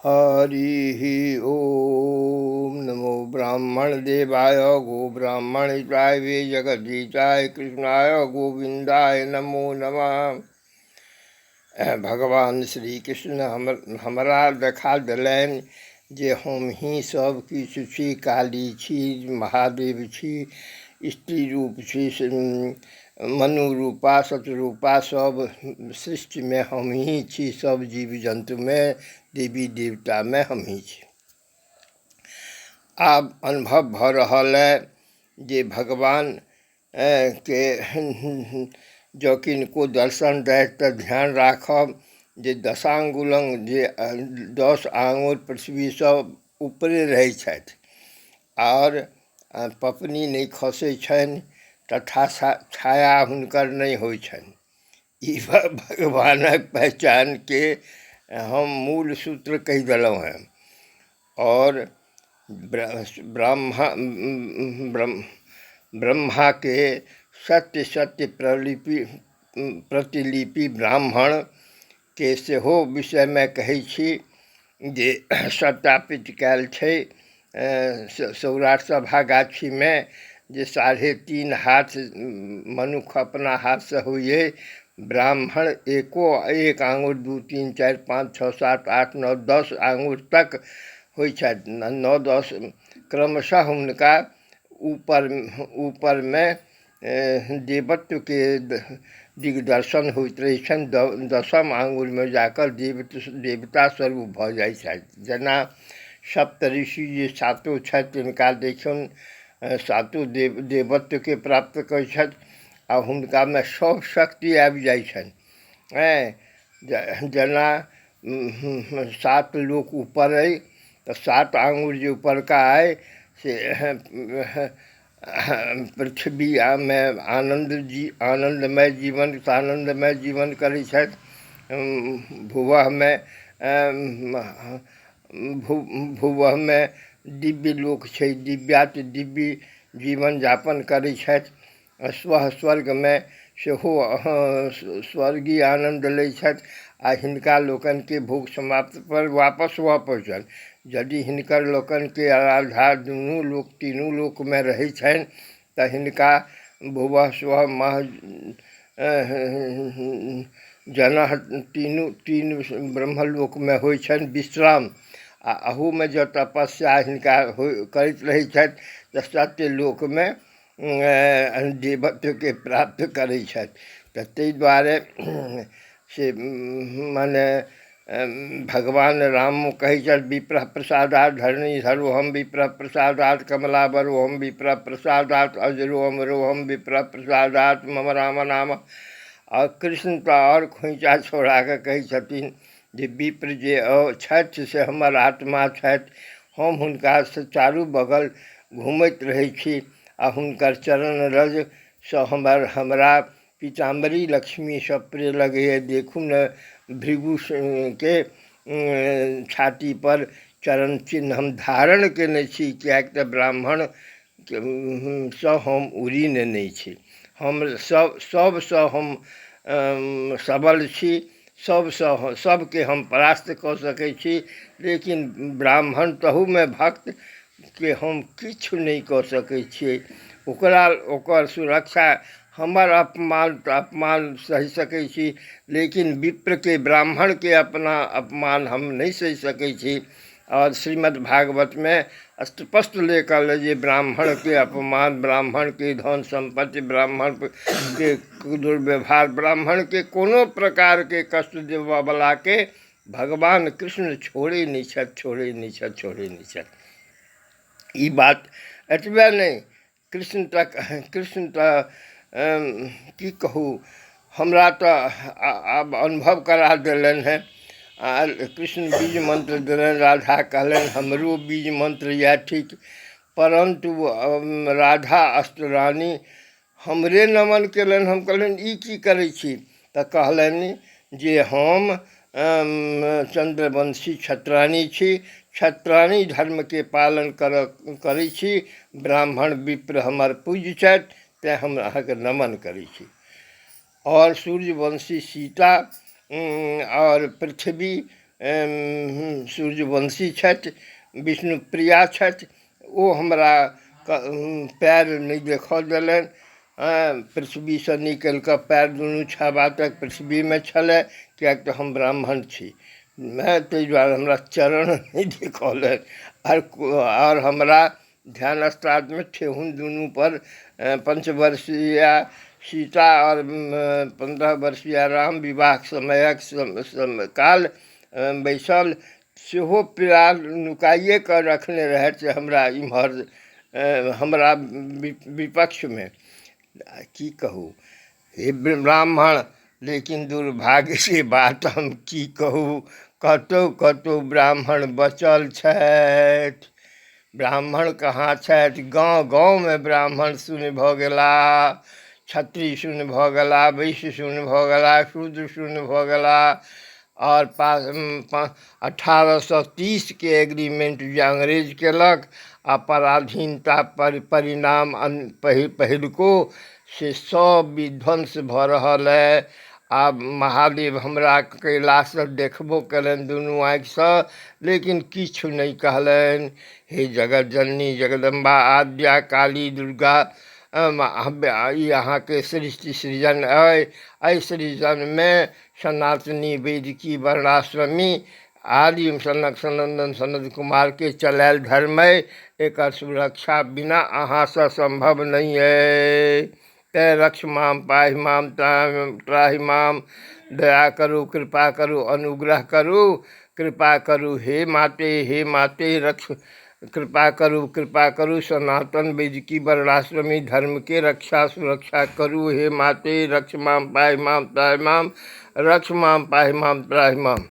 हरि ओम नमो ब्राह्मण देवाय गो ब्राह्मण हिताय वे जगदीताय कृष्णाय गोविंदाय नमो नमः। भगवान श्री कृष्ण हमरा देखा दिलनि जे हम ही सब किछु छी, काली छी, महादेव छी, स्त्री रूप छी, मनु रूपा सतरूपा, सब सृष्टि में हम ही छी, सब जीव जंतु में, देवी देवता में हम ही छी। आब अनुभव भ रहल है जे भगवान के जँ किनको दर्शन दै तऽ ध्यान राखब जे दशांगुलम जे 10 आंगुर पृथ्वी सँ ऊपरे रहै छथि और पपनी नहीं खसै छनि तथा छाया हुनकर नहीं होइ छनि। ई भगवानक पहचान के हम मूल सूत्र कहि देलहुँ हैं। और ब्रह्मा के सत्य सत्य प्रतिलिपि ब्राह्मण के सेहो विषय में कहै छी जे सत्यापित कयल छै सौराठ सभा गाछी में जे 3.5 हाथ मनुख अपना हाथ से होइए, ब्राह्मण एको एक आंगुर 2 3 4 5 6 7 8 9 10 आंगुर तक होइ छथि। 9 10 क्रमशः हुनका ऊपर में देवत्व के दिग्दर्शन होइत रहै छनि। 10म आंगुर में जाकर देवता स्वरूप भ जाइ छथि। जेना सप्तऋषि जे सातो छथि तिनका देखियौन सातो देवत्व के प्राप्त करै छथि आ हुनका में सब शक्ति आबि जाइ छनि। जेना 7 लोक ऊपर अइ तो 7 आंगुर जो ऊपर का है से पृथ्वी में आनंदमय जीवन करै छथि। भूवह में दिव्य लोक छै, दिव्यात दिव्य जीवन यापन करै छथि। स्वर्ग में सेहो स्वर्गीय आनंद लै छथि आ हिनका लोकन के भोग समाप्त पर वापस हुआ पहुँचल। यदि हिनकर लोकन के आराधा दुनू लोक तीनू लोक में रहै छनि तऽ हिनका भुवः स्वः मह जनः तीन ब्रह्मलोक में होइ छनि विश्राम। आ अहू में जो तपस्या हिनका करैत रहै छथि तऽ सत्यलोक में देवत्व के प्राप्त करै छथि। तऽ ताहि दुआरे से माने भगवान राम कहै छथि विप्रः प्रसादात् धरणीधरोऽहं विप्रः प्रसादात् कमलावरोऽहं विप्रः प्रसादात् अजरोऽमरोऽहं विप्रः प्रसादात् मम राम नाम। और कृष्ण तो और खोइचा छोड़ा के कहै छथिन जे विप्र जे छथि से हमर आत्मा छथि, हम हुनका से चारू बगल घूमैत रहै छी आ हुनकर चरण रज सँ हमरा पीताम्बरी लक्ष्मी सब प्रिय लगैए। देखू न भृगु के छाती पर चरण चिन्ह हम धारण केने छी, कियाक तऽ ब्राह्मण सँ हम उड़ीन नहीं छी। हम सबसँ हम सबल छी, सबके हम परास्त कऽ सकै छी, लेकिन ब्राह्मण तहू में भक्त के हम किछु नहीं कऽ सकै छियै। ओकर सुरक्षा हमर अपमान सहि सकै छी, लेकिन विप्र के ब्राह्मण के अपना अपमान हम नहीं सहि सकै छी। और श्रीमद् भागवत में स्पष्ट लिखल है जे ब्राह्मण के अपमान, ब्राह्मण के धन संपत्ति, ब्राह्मण के दुर्व्यवहार, ब्राह्मण के कोनो प्रकार के कष्ट देवा वाला के भगवान कृष्ण छोड़े नहीं छथि। ई बात एतबे नहीं, कृष्ण तक की कहू, हमरा तो आब अनुभव करा दिलन है। कृष्ण बीज मंत्र दिलन, राधा कहलन हमरो बीज मंत्र या ठीक, परंतु राधा अष्टरानी हमरे नमन केलन। हम कहलन ई की करै छी तऽ कहलनि जे हम चंद्रवंशी क्षत्राणी छी, क्षत्राणी धर्म के पालन करै छी, ब्राह्मण विप्र हमर पूज्य छथि, तेँ हम अहाँके नमन करै छी। और सूर्यवंशी सीता और पृथ्वी सूर्यवंशी छथि, विष्णुप्रिया छथि, ओ हमरा पैर नहीं देखऽ देलनि। पृथ्वीसँ निकलि कऽ पैर दुनू छाबा तक पृथ्वीमे छलै, किएक तऽ हम ब्राह्मण छी, ताहि दुआरे हमरा चरण नहीं देखौलनि। और हमरा ध्यान में ठेहुन दुनू पर 5 वर्षीय सीता और 15 वर्षीय राम विवाह समयक काल बैसल सेहो पीड़ा नुकाइए कऽ रखने रहथि हमरा इम्हर हमरा विपक्ष में। की कहू हे ब्राह्मण, लेकिन दुर्भाग्य से बात हम की कहू, कतहु कतहु ब्राह्मण बचल छथि। ब्राह्मण कहाँ छथि? गाँव गाँवमे ब्राह्मण शून्य भऽ गेलाह, क्षत्रिय शून्य भऽ गेलाह, वैश्य शून्य भऽ गेलाह, शूद्र शून्य भऽ गेलाह। और 1830 के एग्रीमेंट जे अंग्रेज केलक आ पराधीनता परिणाम पहिलको से सब विध्वंस भऽ रहल है। आ महादेव हमरा कैलाशसँ देखबो कयलनि दुनू आँखिसँ, लेकिन किछु नहीं कहलनि। हे जगत जननी जगदम्बा आद्या काली दुर्गा, ई अहाँके सृष्टि सृजन अइ सृजनमे सनातनी वैदिकी वर्णाश्रमी आदि सनक सनंदन सनद कुमार के चलायल धर्म है, एक सुरक्षा बिना अहाँसँ संभव नहीं है। तै रक्ष माम पाहि माम त्राहि माम, दया करू, कृपा करू, अनुग्रह करू, कृपा करू हे माते रक्ष, कृपा करू सनातन वैदिकी वर्णाश्रमी धर्म के रक्षा सुरक्षा करू हे माते। रक्ष माम पाहि माम त्राहि माम, रक्ष माम पाहि माम त्राहि माम।